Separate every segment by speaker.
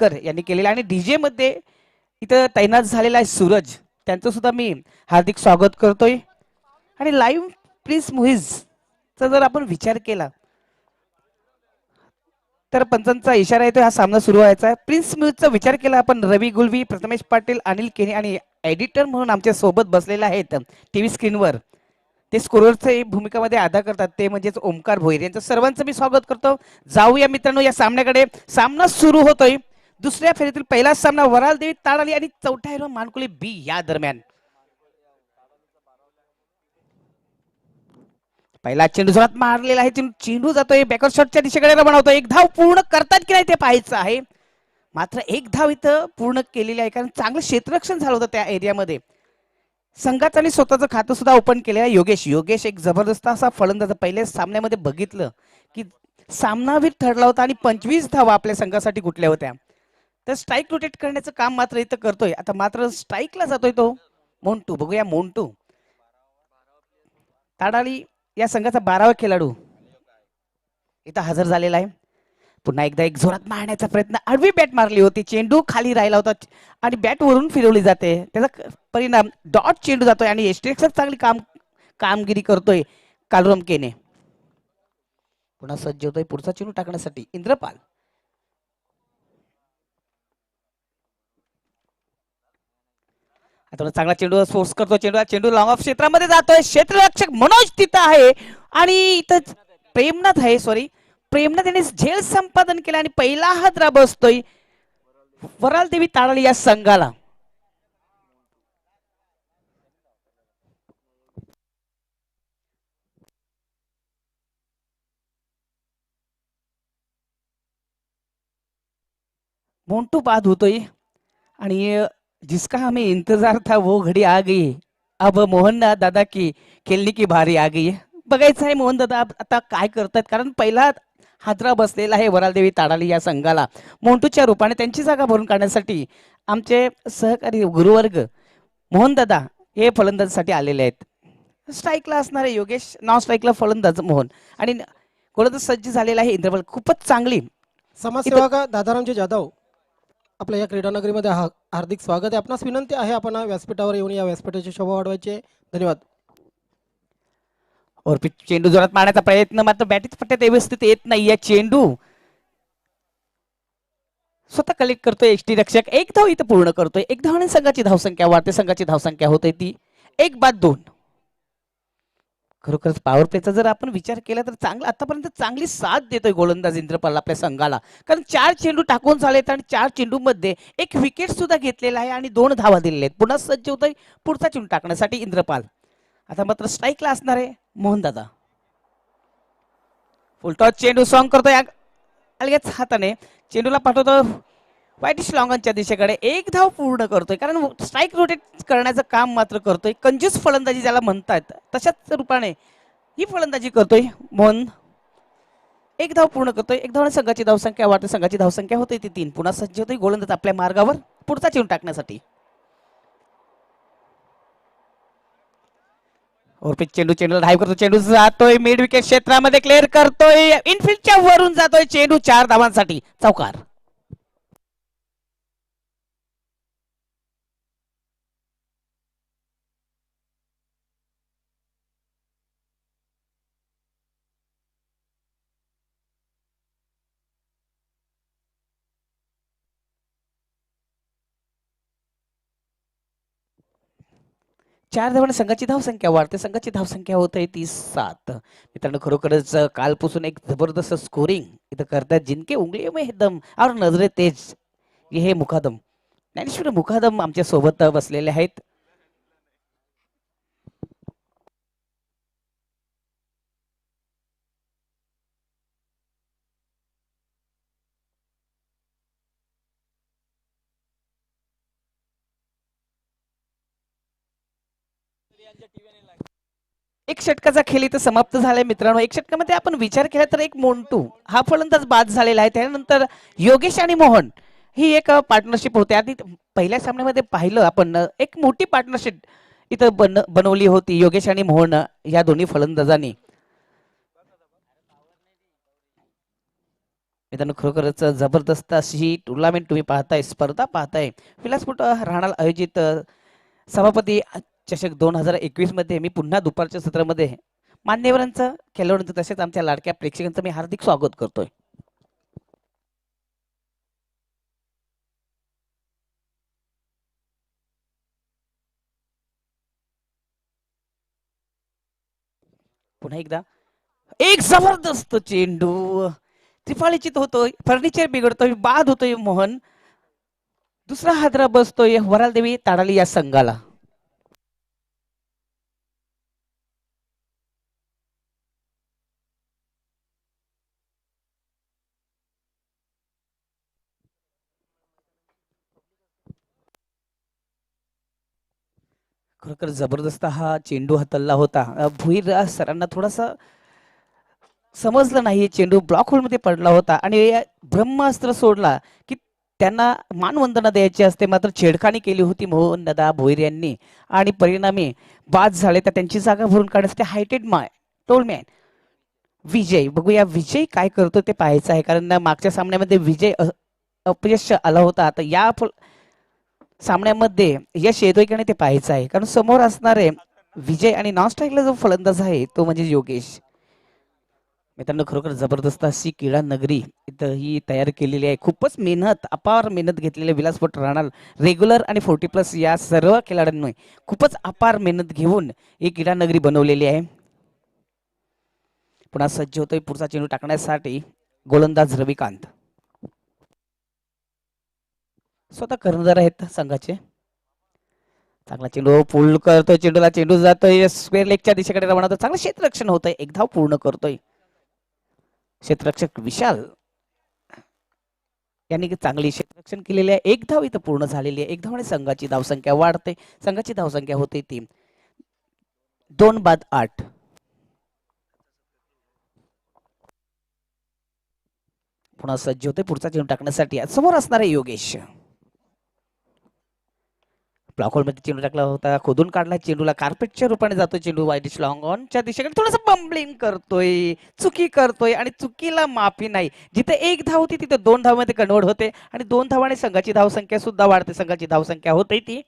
Speaker 1: यांनी केलेला आणि डीजे मध्ये इथं तैनात झालेला आहे सूरज, त्यांचं सुद्धा मी हार्दिक स्वागत करतोय. आणि लाईव्ह प्रिन्स मुव्हीजचा जर आपण विचार केला तर पंचांचा इशारा येतो, हा सामना सुरू व्हायचा आहे. प्रिन्स म्यूजचा विचार केला आपण, रवी गुलवी, प्रथमेश पाटील, अनिल केने आणि एडिटर म्हणून आमच्या सोबत बसलेले आहेत टीव्ही स्क्रीनवर. ते स्कोररचे भूमिकामध्ये अदा करतात, ते म्हणजेच ओमकार भोईर. यांचं सर्वांचं मी स्वागत करतो. जाऊया मित्रांनो या सामन्याकडे. सामना सुरू होतोय. दुसऱ्या फेरीतील पहिला सामना वराल देवी ताडाली आणि चौथा हिरो मानकुली बी या दरम्यान. पहिला चेंडू जोरात मारलेला आहे, चेंडू जातोय बॅकवर्ड शॉटच्या दिशेकडे रवाना होतो. एक धाव पूर्ण करतात की नाही ते पाहायचं आहे. मात्र एक धाव इथं पूर्ण केलेली आहे, कारण चांगलं क्षेत्ररक्षण झालं होतं त्या एरियामध्ये. संघात आणि स्वतःचं खातं सुद्धा ओपन केलेलं आहे योगेश एक जबरदस्त असा फलंदाज. पहिल्या सामन्यामध्ये बघितलं की सामनावीर ठरला होता आणि 25 धावा आपल्या संघासाठी कुठल्या होत्या. तर स्ट्राईक रोटेट करण्याचं काम मात्र इथं करतोय. आता मात्र स्ट्राईकला जातोय तो मोंटू. बघूया मोंटू. ताडाली या संघाचा 12वा खेळाडू इथं हजर झालेला आहे. पुन्हा एकदा एक जोरात मारण्याचा प्रयत्न, आडवी बॅट मारली होती, चेंडू खाली राहिला होता आणि बॅट वरून फिरवली जाते, त्याचा परिणाम डॉट चेंडू जातोय आणि एस्ट्रेक्सर चांगली कामगिरी करतोय कालुराम केने. पुन्हा सज्ज होतोय पुढचा चेंडू टाकण्यासाठी इंद्रपाल. आता चांगला चेंडू फोर्स करतो, चेंडू लॉंग ऑफ क्षेत्रामध्ये जातोय. क्षेत्ररक्षक मनोज तिथं आहे आणि इथं प्रेमनाथ याने झेल संपादन केलं आणि पहिला हादरा बसतोय वराल देवी ताडाली या संघाला. मोंटू बाद होतोय आणि जिसका हमें इंतजार था वो घडी आ गई, अब मोहन दादा की खेळणी की भारी आ गई. बघायचं आहे मोहन दादा आता काय करतात, कारण पहिला हादरा बसलेला आहे वरालदेवी ताडाली या संघाला. मोंटूच्या रूपाने त्यांची जागा भरून काढण्यासाठी आमचे सहकारी गुरुवर्ग मोहन दादा हे फलंदाजीसाठी आलेले आहेत. स्ट्राईकला असणारे योगेश, नॉन स्ट्राईकला फलंदाज मोहन आणि गोलंदाज सज्ज झालेला आहे इंद्रपाल. खूपच चांगली
Speaker 2: समाजसेवक दादारामजी जाधव आपल्या या क्रीडानगरीमध्ये हार्दिक स्वागत आहे. आपणास विनंती आहे आपण व्यासपीठावर येऊन या व्यासपीठाची शोभा वाढवायची. धन्यवाद.
Speaker 1: और चेंडू जोरात मारण्याचा प्रयत्न, मात्र बॅटीत पट्ट्यात व्यवस्थित येत नाहीये चेंडू. स्वतः कलेक्ट करतोय एसटी रक्षक. एक धाव इथं पूर्ण करतोय. एक धावाने संघाची धावसंख्या वाढते, संघाची धावसंख्या होते ती 1-2. खरोखरच पॉवर प्लेचा जर आपण विचार केला तर चांगला आतापर्यंत चांगली साथ देतोय गोलंदाज इंद्रपाल आपल्या संघाला, कारण 4 चेंडू टाकून झालेत आणि 4 चेंडू मध्ये एक विकेट सुद्धा घेतलेला आहे आणि 2 धावा दिलेल्या आहेत. पुन्हा सज्ज होतोय पुढचा चेंडू टाकण्यासाठी इंद्रपाल. आता मात्र स्ट्राईकला असणार आहे मोहन दादा. फुलटॉस चेंडू सॉंग करतोय अलगेच हाताने, चेंडूला पाठवतो वाईटिश लॉंगनच्या दिशेकडे. एक धाव पूर्ण करतोय, कारण स्ट्राईक रोटेट करण्याचं काम मात्र करतोय. कंजूस फलंदाजी ज्याला म्हणतात तशाच रूपाने ही फलंदाजी करतोय मोहन. एक धाव पूर्ण करतोय. एक धावाने संघाची धावसंख्या वाढते, संघाची धावसंख्या होते ती 3. पुन्हा सज्ज होतोय गोलंदाज आपल्या मार्गावर पुढचा चेंडू टाकण्यासाठी. चेंडूला ड्राईव्ह करतो, चेंडू जातोय मिड विकेट क्षेत्रामध्ये, क्लिअर करतोय, इनफिल्डच्या वरून जातोय चेंडू 4 धावांसाठी चौकार. चार धावांनी संघाची धावसंख्या वाढते, संघाची धावसंख्या होत आहे ती 7. मित्रांनो खरोखरच कालपासून एक जबरदस्त स्कोरिंग इथं करतात. जिनके उंगली में दम और नजरे तेज हे मुकादम, ज्ञानेश्वर मुकादम आमच्या सोबत बसलेले आहेत. एक षटकाचा खेळ इथं समाप्त झालाय मित्रांनो. एक षटकामध्ये आपण विचार केला तर एक मोंटू हा फलंदाज बाद झालेला आहे. त्यानंतर योगेश आणि मोहन ही एक पार्टनरशिप होती. आधी पहिल्या सामन्यामध्ये पाहिलं आपण एक मोठी पार्टनरशिप इथं बनवली होती योगेश आणि मोहन या दोन्ही फलंदाजांनी. मित्रांनो खरोखरच जबरदस्त अशी ही टुर्नामेंट तुम्ही पाहताय, स्पर्धा पाहताय. विलासपूर राहणार आयोजित सभापती चषक 2021 मध्ये मी पुन्हा दुपारच्या सत्रामध्ये मान्यवरांचं खेळाडूंचं तसेच आमच्या लाडक्या प्रेक्षकांचं मी हार्दिक स्वागत करतोय. पुन्हा एकदा एक जबरदस्त चेंडू त्रिफाळीचित होतोय, फर्निचर बिघडतोय, बाद होतोय मोहन. दुसरा हादरा बसतोय वरालदेवी ताडाली या संघाला. खरोखर जबरदस्त हा चेंडू हातल्ला होता. भुईर सरांना थोडासा समजलं नाही, चेंडू ब्लॉक होलमध्ये पडला होता आणि ब्रह्मास्त्र सोडला की त्यांना मानवंदना द्यायची असते, मात्र छेडखानी केली होती मोहन दादा भोईर यांनी आणि परिणामी बाद झाले. तर त्यांची जागा भरून काढण्यासाठी हायटेड टोलमॅन विजय, बघूया विजय काय करतो ते पाहायचं आहे, कारण मागच्या सामन्यामध्ये विजय अपयश आला होता. आता या सामन्यामध्ये यश येतोय की नाही ते पाहायचं आहे, कारण समोर असणारे विजय आणि नॉन स्ट्राईकला जो फलंदाज आहे तो म्हणजे योगेश. मित्रांनो खरोखर जबरदस्त अशी क्रीडा नगरी इथं ही तयार केलेली आहे. खूपच मेहनत, अपार मेहनत घेतलेली विलासपूर राहणार रेग्युलर आणि 40+ या सर्व खेळाडूंनी खूपच अपार मेहनत घेऊन ही क्रीडा नगरी बनवलेली आहे. पुन्हा सज्ज होतोय पुढचा चेंडू टाकण्यासाठी गोलंदाज रविकांत. स्वतः कर्णधार आहेत संघाचे. चांगला चेंडू पूर्ण करतोय, चेंडूला चेंडू जातोय स्क्वेअर लेगच्या दिशेकडे रवाना होतोय. चांगलं क्षेत्ररक्षण होतंय, एक धाव पूर्ण करतोय क्षेत्ररक्षक विशाल यांनी चांगली क्षेत्ररक्षण केलेले आहे. एक धाव इथं पूर्ण झालेली आहे. एक धाव आणि संघाची धावसंख्या वाढते. संघाची धावसंख्या होते 2 बाद 8. पुन्हा सज्ज होते पुढचा चेंडू टाकण्यासाठी समोर असणारे योगेश. ब्लॉक होलमध्ये चेंडू टाकला होता, खोदून काढला चेंडूला, कार्पेटच्या रूपाने जातोय चेंडू वाईडिश लॉंग ऑनच्या दिशेकडे थोडंसं बम्बलिंग करतोय, चुकी करतोय आणि चुकीला माफी नाही. जिथे एक धाव होती तिथे 2 धावमध्ये कन्वर्ट होते आणि 2 धावाने संघाची धावसंख्या सुद्धा वाढते. संघाची धावसंख्या होते ती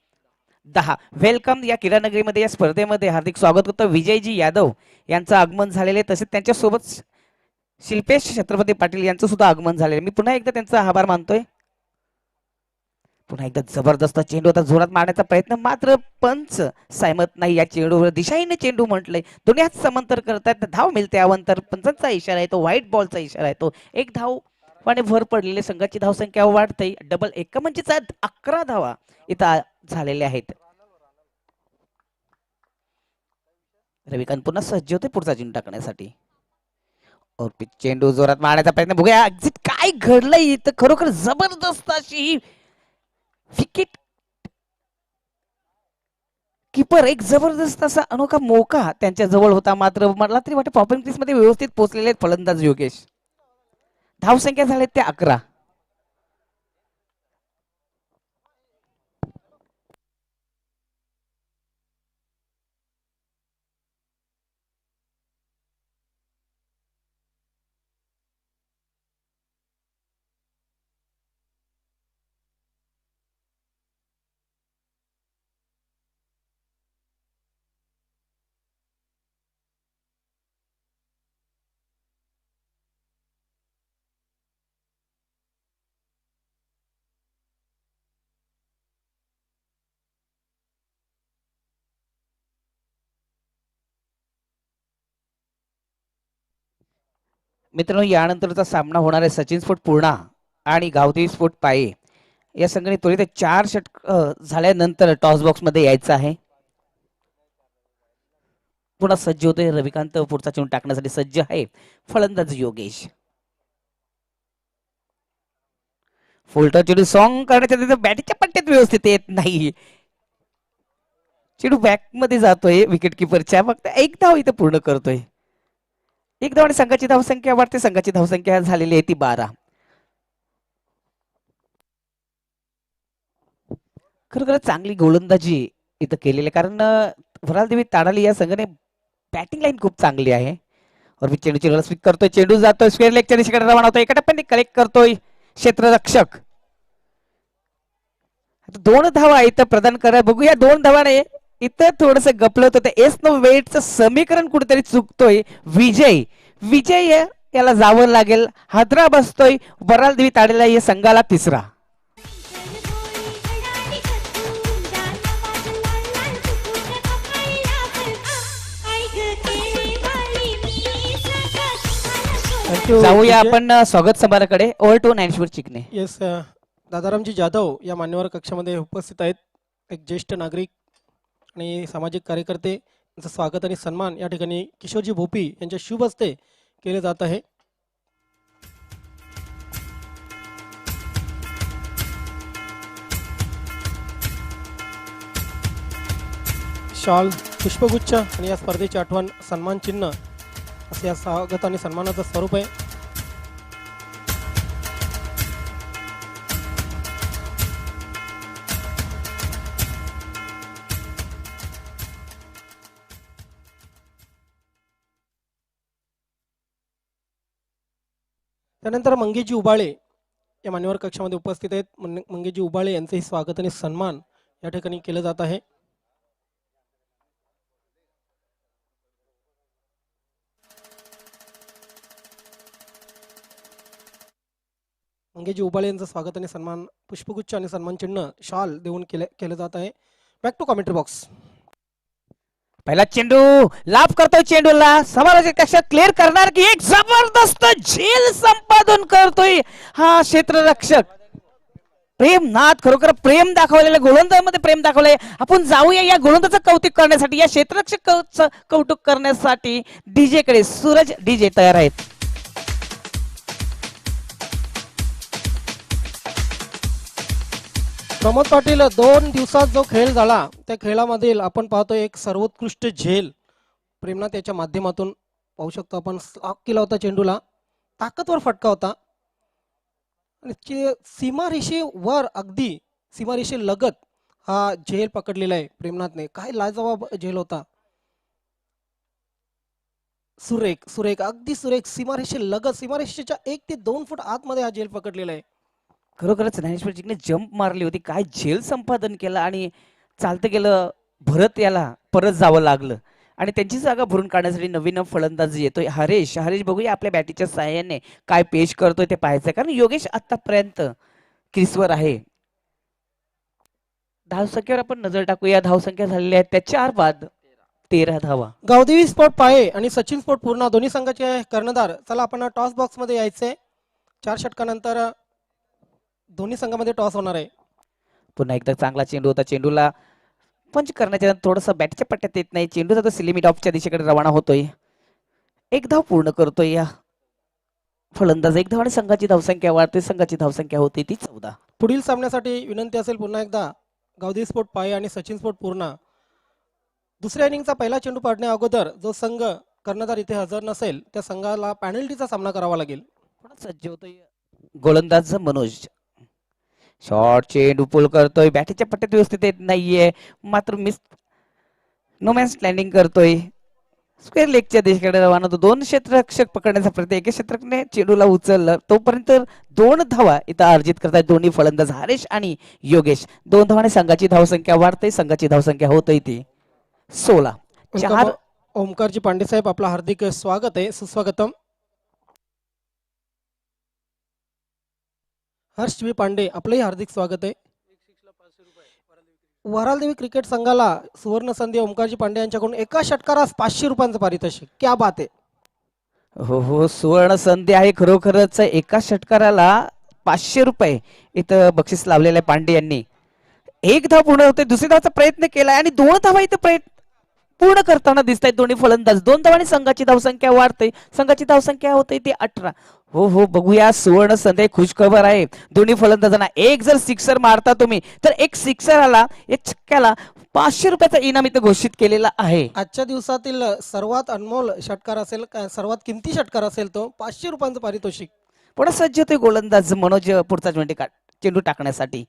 Speaker 1: 10. वेलकम या क्रीडानगरीमध्ये या स्पर्धेमध्ये हार्दिक स्वागत करतो विजयजी यादव यांचं आगमन झालेले, तसेच त्यांच्यासोबत शिल्पेश छत्रपती पाटील यांचं सुद्धा आगमन झालेलं. मी पुन्हा एकदा त्यांचा आभार मानतोय. पुन्हा एकदा जबरदस्त चेंडू होता, जोरात मारण्याचा प्रयत्न, मात्र पंच सहमत नाही या चेंडूवर. दिशाहीने चेंडू म्हटलंय, दोन्ही हात समांतर करतात, धाव मिळते अवंतर. पंचांचा इशारा आहे तो, व्हाईट बॉलचा इशारा आहे तो. एक धाव आणि भर पडलेले संघाची धावसंख्या वाढते. डबल एक म्हणजे 11 धावा इथं झालेल्या आहेत. रविकांत पुन्हा सज्ज होते पुढचा चेंडू टाकण्यासाठी. चेंडू जोरात मारण्याचा प्रयत्न, बघूया एक्झिट काय घडलंय इथं. खरोखर जबरदस्त अशी विकेट कीपर एक जबरदस्त असा अनोखा मोका त्यांच्या जवळ होता, मात्र मला तरी वाटतं पॉपिंग क्रीज मध्ये व्यवस्थित पोहोचलेले फलंदाज योगेश. धावसंख्या झाल्या त्या 11. मित्रांनो यानंतरचा सामना होणार आहे सचिन स्फोट पूर्णा आणि गावदेवी स्फोट पाये या संघाने त्वरित 4 षटक झाल्यानंतर टॉस बॉक्स मध्ये यायचं आहे. पुन्हा सज्ज होतोय रविकांत पुढचा चेंडू टाकण्यासाठी सज्ज आहे फलंदाज योगेश. फुलटॉस चेंडू सॉंग करण्याच्या तिथे बॅटिंगच्या पट्ट्यात व्यवस्थित येत नाही. चेंडू बॅक मध्ये जातोय विकेट किपरच्या, फक्त एक धाव इथे पूर्ण करतोय. एक धाव आणि संघाची धावसंख्या वाढते. संघाची धावसंख्या झालेली आहे ती 12. खरोखर चांगली गोलंदाजी इथं केलेली, कारण वरालदेवी ताडाली या संघाने बॅटिंग लाईन खूप चांगली आहे. और मी चेंडूची स्वीप करतोय, चेंडू जातोय स्क्वेअर लेगच्या दिशेकडे रवाना होतोय, एका टप्प्याने कलेक्ट करतोय क्षेत्ररक्षक. आता 2 धावा इथं प्रदान करा, बघूया 2 धावाने इथं थोडस गपलत होतं. एस नो वेटचं समीकरण कुठेतरी चुकतोय. विजय विजय याला जावं लागेल, हादरा बसतोय वरालदेवी ताडेला या संघाला तिसरा.
Speaker 2: थँक्यू.
Speaker 1: जाऊया आपण स्वागत समारंभाकडे. Over to Dnyaneshwar Chikane.
Speaker 2: Yes, Dadaramji Jadhav या मान्यवर कक्षामध्ये उपस्थित आहेत. एक ज्येष्ठ नागरिक आणि सामाजिक कार्यकर्ते, यांचं स्वागत आणि सन्मान या ठिकाणी किशोरजी भोपी यांच्या शुभ हस्ते केले जात आहे. शॉल, पुष्पगुच्छ आणि या स्पर्धेची आठवण सन्मान चिन्ह असे या स्वागत आणि सन्मानाचं स्वरूप आहे. त्यानंतर मंगेशजी उबाळे या मान्यवर कक्षामध्ये उपस्थित आहेत. मंगेशजी उबाळे यांचंही स्वागत आणि सन्मान या ठिकाणी केलं जात आहे. मंगेशजी उबाळे यांचं स्वागत आणि सन्मान पुष्पगुच्छ आणि सन्मान चिन्ह शॉल देऊन केलं जात आहे. Back to commentary box.
Speaker 1: पहिला चेंडू लाभ करतोय, चेंडूला समालोचक कक्षा क्लिअर करणार की एक जबरदस्त झेल संपादन करतोय हा क्षेत्ररक्षक. प्रेमनाथ, खरोखर प्रेम दाखवलेलं, गोलंदाजामध्ये प्रेम दाखवलंय. आपण जाऊया या गोलंदाजाचं कौतुक करण्यासाठी, या क्षेत्ररक्षक कौतुक करण्यासाठी डीजे कडे. सूरज डीजे तयार आहेत.
Speaker 2: प्रमोद पाटील, 2 दिवसात जो खेळ झाला त्या खेळामधील आपण पाहतो एक सर्वोत्कृष्ट झेल प्रेमनाथ याच्या माध्यमातून पाहू शकतो आपण. स्लॉक केला होता चेंडूला, ताकदवर फटका होता आणि सीमारेषेवर, अगदी सीमारेषे लगत हा झेल पकडलेला आहे प्रेमनाथने. काय लाजवाब झेल होता. सुरेख सुरेख, अगदी सुरेख, सीमारेषे लगत, सीमारेषेच्या 1 ते 2 फूट आतमध्ये हा झेल पकडलेला आहे.
Speaker 1: खरोखरच ज्ञानेश्वर चिकने जंप मारली होती, काय झेल संपादन केलं आणि चालतं गेलं. भरत याला परत जावं लागलं आणि त्यांची जागा भरून काढण्यासाठी नवीन फलंदाज येतोय हरेश. हरेश बघूया आपल्या बॅटीच्या साहाय्याने काय पेश करतोय ते पाहायचं, कारण योगेश आतापर्यंत क्रीजवर आहे. धावसंख्येवर आपण नजर टाकूया. धावसंख्या झालेल्या आहेत त्या 4 बाद 13 धावा.
Speaker 2: गावदेवी स्पोर्ट पाये आणि सचिन स्पोर्ट पूर्णा दोन्ही संघाचे कर्णधार. चला आपण टॉस बॉक्स मध्ये यायचंय. 4 षटकानंतर दोन्ही संघामध्ये टॉस होणार आहे.
Speaker 1: पुन्हा एकदा चांगला चेंडू होता, चेंडूला पंच करण्याच्या थोडस बॅटच्या पट्ट्यात येत नाही. चेंडू जातो सिलिमिट ऑफच्या दिशेकडे रवाना होतोय. 1 धाव पूर्ण करतोय या फलंदाज. 1 धाव आणि संघाची धावसंख्या वाढते. संघाची धावसंख्या होती ती 14.
Speaker 2: पुढील सामन्यासाठी विनंती असेल पुन्हा एकदा गावदेवी स्पोर्ट पाये आणि सचिन स्पोर्ट पूर्णा, दुसऱ्या इनिंगचा पहिला चेंडू पाडण्या अगोदर जो संघ कर्णधार इथे हजर नसेल त्या संघाला पॅनल्टीचा सामना करावा लागेल.
Speaker 1: सज्ज होतोय गोलंदाज मनोज. शॉर्ट चेंडू पुल करतोय, बॅटीच्या पट्ट्यात व्यवस्थित येत नाहीये, मात्र मिस नो मॅन्स लँडिंग करतोय. स्क्वेअर लेगच्या दिशेकडे रवाना होतो. 2 क्षेत्ररक्षक पकडण्याचा प्रयत्न, एका क्षेत्ररक्षकाने चेंडूला उचललं. तोपर्यंत 2 धावा इथं अर्जित करतायत दोन्ही फलंदाज हरेश आणि योगेश. 2 धावाने संघाची धावसंख्या वाढते. संघाची धावसंख्या होतय ती 16. 4
Speaker 2: ओमकारजी पांडे साहेब, आपलं हार्दिक स्वागत आहे, सुस्वागतम. हर्ष जी पांडे, आपलंही हार्दिक स्वागत आहे. वरालदेवी क्रिकेट संघाला सुवर्ण संधी ओमकारजी पांडे यांच्याकडून एका षटकारास 500 रुपयांचं पारितोषिक. क्या बात आहे.
Speaker 1: हो हो, सुवर्ण संधी आहे खरोखरच. एका षटकाराला 500 रुपये इथं बक्षीस लावलेलं आहे पांडे यांनी. 1 धाव पूर्ण होते, दुसरी धावचा प्रयत्न केलाय आणि 2 धावा इथं पूर्ण करताना दिसत आहेत दोन्ही फलंदाज. 2 धावांनी संघाची धावसंख्या वाढते. संघाची धावसंख्या होते ती 18. हो हो, बघूया सुवर्ण संधी. खुशखबर आहे दोन्ही फलंदाजांना. एक जर सिक्सर मारता तुम्ही तर एक सिक्सरला, एक छक्क्याला 500 रुपयाचा इनाम इथं घोषित केलेला आहे.
Speaker 2: आजच्या दिवसातील सर्वात अनमोल षटकार असेल, सर्वात किमती षटकार असेल तो 500 रुपयांचं पारितोषिक.
Speaker 1: पुढे सज्ज होते गोलंदाज मनोज पुढचा चेंडू टाकण्यासाठी.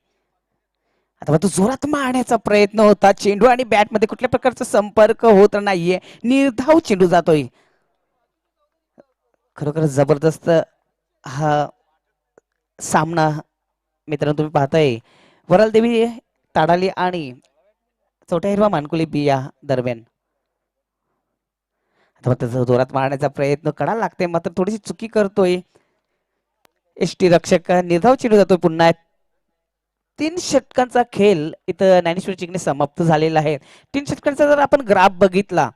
Speaker 1: आता तो जोरात मारण्याचा प्रयत्न होता. चेंडू आणि बॅट मध्ये कुठल्या प्रकारचा संपर्क होत नाहीये. निर्धाव चेंडू जातोय. खरोखरच जबरदस्त हा सामना मित्रांनो तुम्ही पाहताय वराल देवी ताडाली आणि चौथा हिरवा मानकुली बी या दरम्यान. आता त्याचा जोरात मारण्याचा प्रयत्न करायला लागते मात्र थोडीशी चुकी करतोय एसटी रक्षक. निर्धाव चेंडू जातोय पुन्हा. 3 षटकांचा खेळ इथं ज्ञानेश्वर चिकणे समाप्त झालेला आहे. 3 षटकांचा जर आपण ग्राफ बघितला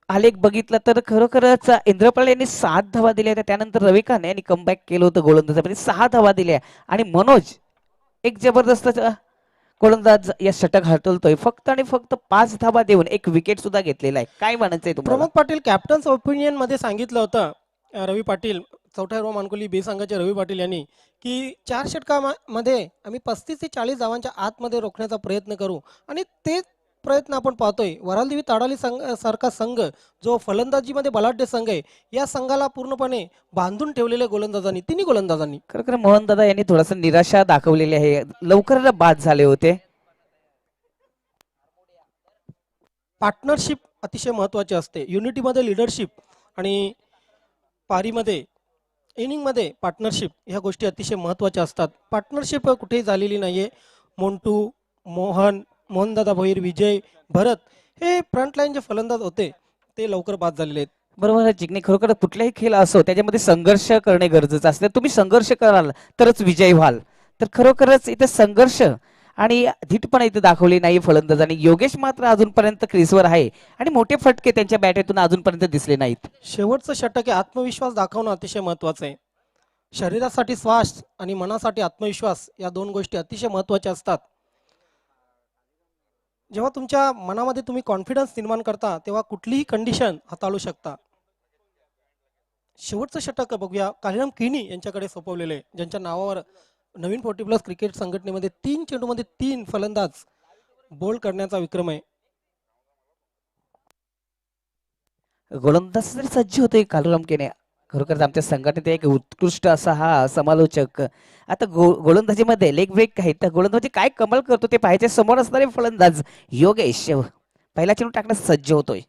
Speaker 1: आलेख बघितला तर खरोखरच इंद्रपाल यांनी 7 धावा दिल्या होत्या. त्यानंतर रविकांत यांनी कमबॅक केलं होतं गोलंदाजामध्ये 6 धावा दिल्या आणि मनोज एक जबरदस्त गोलंदाज या षटक हातळतोय. फक्त आणि फक्त 5 धावा देऊन एक विकेट सुद्धा घेतलेला आहे. काय म्हणायचंय तुम्हाला?
Speaker 2: प्रमोद पाटील कॅप्टन्स ओपिनियन मध्ये सांगितलं होतं रवी पाटील चौथ्या हिरवा मानकुली बी संघाचे रवी पाटील यांनी की 4 षटकामध्ये आम्ही 35 ते 40 धावांच्या आतमध्ये रोखण्याचा प्रयत्न करू आणि ते प्रयत्न आपण पाहतोय. वरालदेवी ताडाली संघ सारखा संघ जो फलंदाजीमध्ये बलाढ्य संघ आहे या संघाला पूर्णपणे बांधून ठेवलेल्या गोलंदाजांनी तिन्ही गोलंदाजांनी.
Speaker 1: खरोखर मोहन दादा यांनी थोडासा निराशा दाखवलेली आहे. लवकर बाद झाले होते.
Speaker 2: पार्टनरशिप अतिशय महत्त्वाची असते. युनिटीमध्ये लिडरशिप आणि पारीमध्ये इनिंगमध्ये पार्टनरशिप ह्या गोष्टी अतिशय महत्त्वाच्या असतात. पार्टनरशिप कुठेही झालेली नाहीये. मोंटू, मोहनदादा भोईर, विजय, भरत हे फ्रंटलाईन जे फलंदाज होते ते लवकर बाद झालेले आहेत.
Speaker 1: बरोबर आहे जिंकणे. खरोखर कुठलाही खेळ असो त्याच्यामध्ये संघर्ष करणे गरजेचं असतं. तुम्ही संघर्ष कराल तरच विजयी व्हाल. तर खरोखरच इथे संघर्ष आणि धीटपणा इथे दाखवली नाही फलंदाजांनी. योगेश मात्र अजूनपर्यंत क्रीजवर आहे आणि मोठे फटके त्यांच्या बॅटेतून अजूनपर्यंत दिसले नाहीत.
Speaker 2: शेवटचं षटक आहे. आत्मविश्वास दाखवणं अतिशय महत्त्वाचं आहे. शरीरासाठी श्वास आणि मनासाठी आत्मविश्वास या 2 गोष्टी अतिशय महत्त्वाच्या असतात. जेव्हा तुमच्या मनामध्ये तुम्ही कॉन्फिडन्स निर्माण करता तेव्हा कुठलीही कंडिशन हाताळू शकता. शेवटचं षटक बघूया कालिराम किनी यांच्याकडे सोपवलेले ज्यांच्या नावावर नवीन 40+ क्रिकेट संघटनेमध्ये 3 चेंडूमध्ये 3 फलंदाज बोल्ड करण्याचा विक्रम आहे.
Speaker 1: गोलंदाज जरी सज्ज होतोय कालुराम केने. खरोखरच आमच्या संघटनेत एक उत्कृष्ट असा हा समालोचक. आता गोलंदाजीमध्ये लेग ब्रेक आहे तर गोलंदाजी काय कमाल करतो ते पाहायचे. समोर असणारे फलंदाज योगेश पहिला चेंडू टाकण्यास सज्ज होतोय.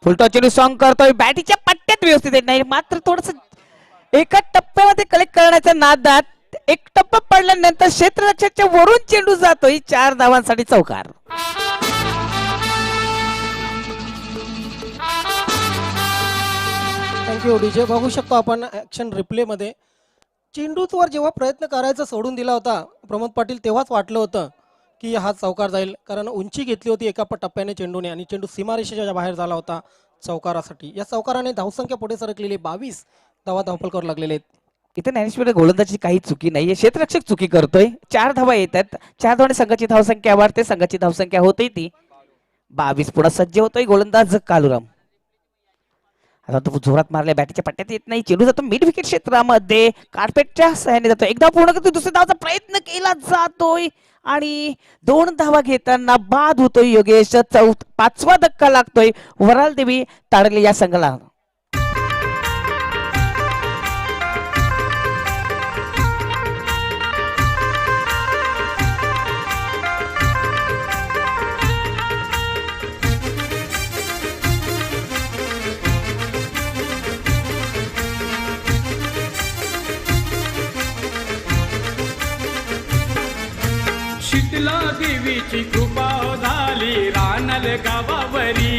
Speaker 1: फुलटॉस चेंडू सॉंग करतोय. बॅटीच्या पट्ट्यात व्यवस्थित येत नाही मात्र थोडस एका टप्प्यामध्ये कलेक्ट करण्याच्या नादात एक टप्पा पडल्यानंतर क्षेत्ररक्षकच्या वरून चेंडू जातोय. 4 धावांसाठी चौकार.
Speaker 2: Thank you DJ. बघू शकतो आपण ऍक्शन रिप्ले मध्ये चेंडूवर जेव्हा प्रयत्न करायचा सोडून दिला होता प्रमोद पाटील तेव्हाच वाटलं होतं की हा चौकार जाईल. कारण उंची घेतली होती एका टप्प्याने चेंडूने आणि चेंडू सीमारेषेच्या बाहेर झाला होता चौकारासाठी. या चौकाराने धावसंख्या पुढे सरकलेली 22 धावा धावपलकर लागलेले आहेत.
Speaker 1: इथे ज्ञानेश्वर गोलंदाजी काही चुकी नाहीये. क्षेत्ररक्षक चुकी करतोय. 4 धावा येतात. 4 धावाने संघाची धावसंख्या वाढते. संघाची धावसंख्या होते ती 22. पुन्हा सज्ज होतोय गोलंदाज कालुराम. आता तो जोरात मारल्या बॅटीच्या पट्ट्यात येत नाही. चेंडू जातो मिड विकेट क्षेत्रामध्ये कार्पेटच्या सहाय्याने जातो. एकदा पूर्ण करतो. दुसऱ्या धावाचा प्रयत्न केला जातोय आणि 2 धावा घेताना बाद होतोय योगेश. 5वा धक्का लागतोय वराल देवी ताडली या संघाला.
Speaker 3: शीतला देवीची कृपा झाली रानल गावावरी.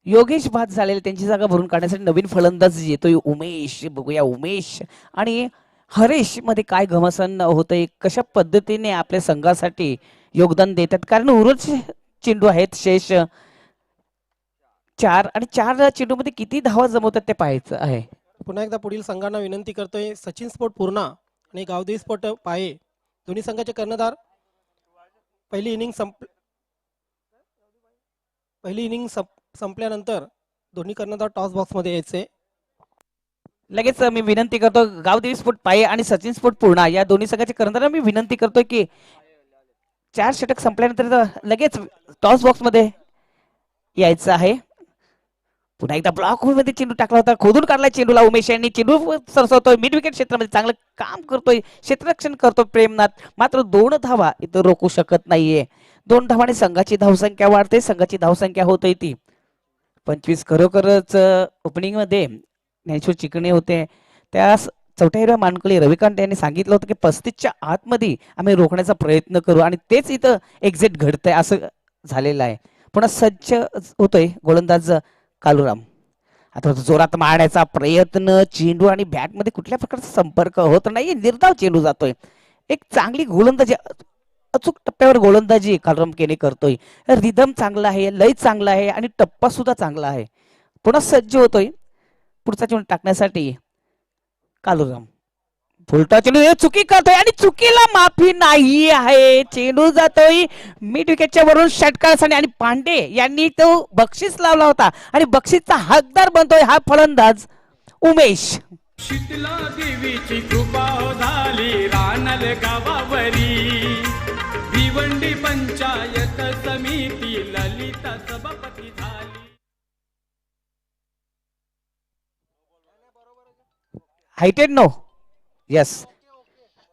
Speaker 1: योगेश बाद झालेले त्यांची जागा भरून काढण्यासाठी नवीन फलंदाज येतोय उमेश. बघूया उमेश आणि हरेश मध्ये काय घमासान होतंय. कशा पद्धतीने आपल्या संघासाठी योगदान देतात. कारण उर्वरित चेंडू आहेत शेष 4 आणि 4 चेंडू मध्ये किती धावा जमवतात ते पाहायचं आहे.
Speaker 2: पुन्हा एकदा पुढील संघांना विनंती करतोय. सचिन स्पोर्ट पूर्णा आणि गावदेवी स्पोर्ट पाये दोन्ही संघाचे कर्णधार पहिली इनिंग संपल्यानंतर दोन्ही कर्णधार टॉस बॉक्स मध्ये यायचे.
Speaker 1: लगेच मी विनंती करतो गावदेवी स्पोर्ट पाये आणि सचिन स्पोर्ट पूर्णा या दोन्ही संघाचे कर्णधार मी विनंती करतोय की 4 षटक संपल्यानंतर लगेच टॉस बॉक्स मध्ये यायचं आहे. पुन्हा एकदा ब्लॉक मध्ये चेंडू टाकला होता, खोदून काढला चेंडूला उमेश यांनी, चेंडू सरसवतोय मिड विकेट क्षेत्रामध्ये, चांगलं काम करतोय, क्षेत्ररक्षण करतोय प्रेमनाथ, मात्र 2 धावा इथं रोखू शकत नाहीये. 2 धावाने संघाची धावसंख्या वाढते, संघाची धावसंख्या होते ती 25. खरोखरच ओपनिंग मध्ये ज्ञानेश्वर चिकणे होते, त्या चौथ्या हिरव्या मानकरी रविकांत यांनी सांगितलं होतं की 35च्या आतमध्ये आम्ही रोखण्याचा प्रयत्न करू, आणि तेच इथं एक्झिट घडतंय असं झालेलं आहे. पुन्हा सज्ज होतोय गोलंदाज कालुराम. आता जोरात मारण्याचा प्रयत्न, चेंडू आणि बॅट मध्ये कुठल्या प्रकारचा संपर्क होत नाही, निर्धाव चेंडू जातोय. एक चांगली गोलंदाजी, अचूक टप्प्यावर गोलंदाजी कालुराम केने करतोय. रिदम चांगला आहे, लय चांगला आहे आणि टप्पा सुद्धा चांगला आहे. पुन्हा सज्ज होतोय पुढचा चेंडू टाकण्यासाठी कालुराम. फुलटा चेंडू चुकी करतोय आणि चुकीला माफी नाही आहे. चेंडू जातोय मिड विकेटच्या वरून षटकारासाठी, आणि पांडे यांनी तो बक्षीस लावला होता आणि बक्षीसचा हकदार बनतोय हा फलंदाज उमेश.
Speaker 3: शीतला देवीची कृपा झाली रानल गावावरी, भिवंडी पंचायत समिती ललिता सभापती झाली.
Speaker 1: हायटेड नो, यस,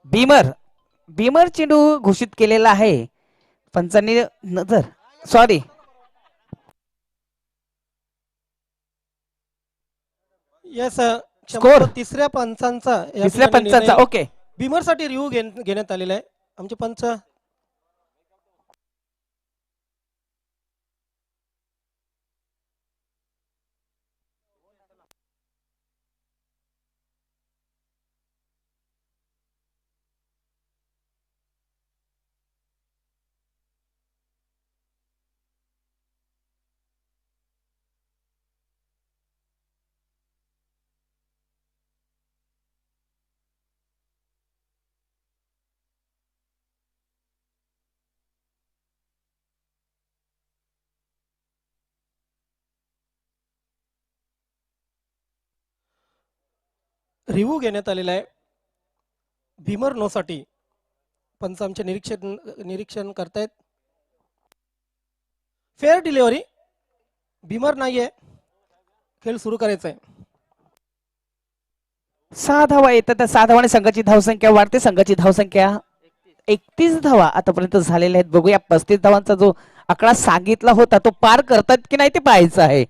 Speaker 1: बीमर चेंडू घोषित केलेला आहे पंचांनी. नजर, सॉरी,
Speaker 2: येस,
Speaker 1: स्कोर
Speaker 2: तिसऱ्या पंचांचा या
Speaker 1: तिसऱ्या
Speaker 2: ठिकाणी
Speaker 1: पंचाचा,
Speaker 2: निर्णय
Speaker 1: ओके.
Speaker 2: बिमरसाठी रिव्ह्यू घेण्यात आलेला आहे. आमचे पंच रिव्ह्यू घेण्यात आलेला आहे. भीमर नो साठी पंच आमचे निरीक्षण करतायत. फेअर डिलिव्हरी, भीमर नाहीये, खेळ सुरू करायचा आहे.
Speaker 1: 6 धावा येतात, त्या 6 धावाने संघाची धावसंख्या वाढते, संघाची धावसंख्या 31 धावा आतापर्यंत झालेल्या आहेत. बघूया 35 धावांचा जो आकडा सांगितला होता तो पार करतात की नाही ते पाहायचं आहे.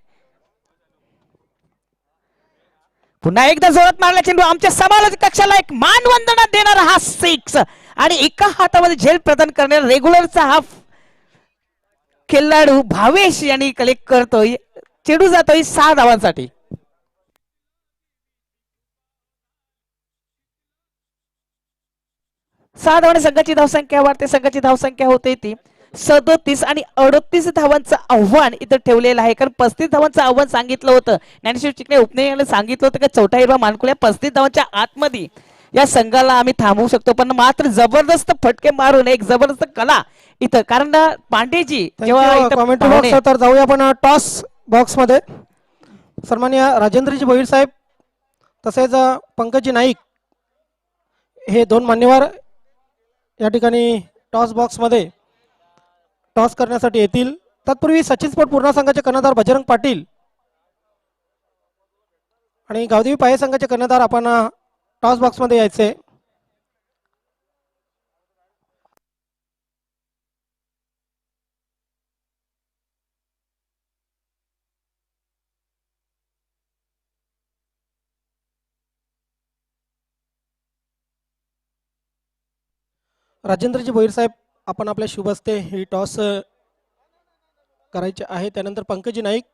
Speaker 1: पुन्हा एकदा जोरात मारला चेंडू, आमच्या समालोचक कक्षाला एक मानवंदना देणारा हा 6, आणि एका हातामध्ये झेल प्रदान करणारा रेग्युलरचा हा खेळाडू भावेश यांनी कलेक्ट करतोय. चेंडू जातोय 6 धावांसाठी. 6 धावाने संघाची धावसंख्या वाढते, संघाची धावसंख्या होते ती 37, आणि 38 धावांचं आव्हान इथं ठेवलेलं आहे. कारण 35 धावांचं आव्हान सांगितलं होतं, ज्ञानेश्वर चिकणे उपनयनाने सांगितलं होतं की चौथा हिरवा मानकुल्या 35 धावांच्या आतमध्ये या संघाला आम्ही थांबवू शकतो, पण मात्र जबरदस्त फटके मारून एक जबरदस्त कला इथं, कारण पांडेजी जेव्हा
Speaker 2: कॉमेंट्री बॉक्स, तर जाऊया आपण टॉस बॉक्स मध्ये. सन्माननीय राजेंद्रजी भोईर साहेब तसेच पंकजी नाईक हे 2 मान्यवर या ठिकाणी टॉस बॉक्स मध्ये टॉस करण्यासाठी येतील. तत्पूर्वी सचिन स्पोर्ट पूर्णा संघाचे कर्णधार बजरंग पाटील आणि गावदेवी पाये संघाचे कर्णधार आपण टॉस बॉक्स मध्ये यायचे. राजेंद्रजी भोईर साहेब आपण आपल्या शुभ हस्ते ही टॉस करायचे आहे. त्यानंतर पंकजी नाईक,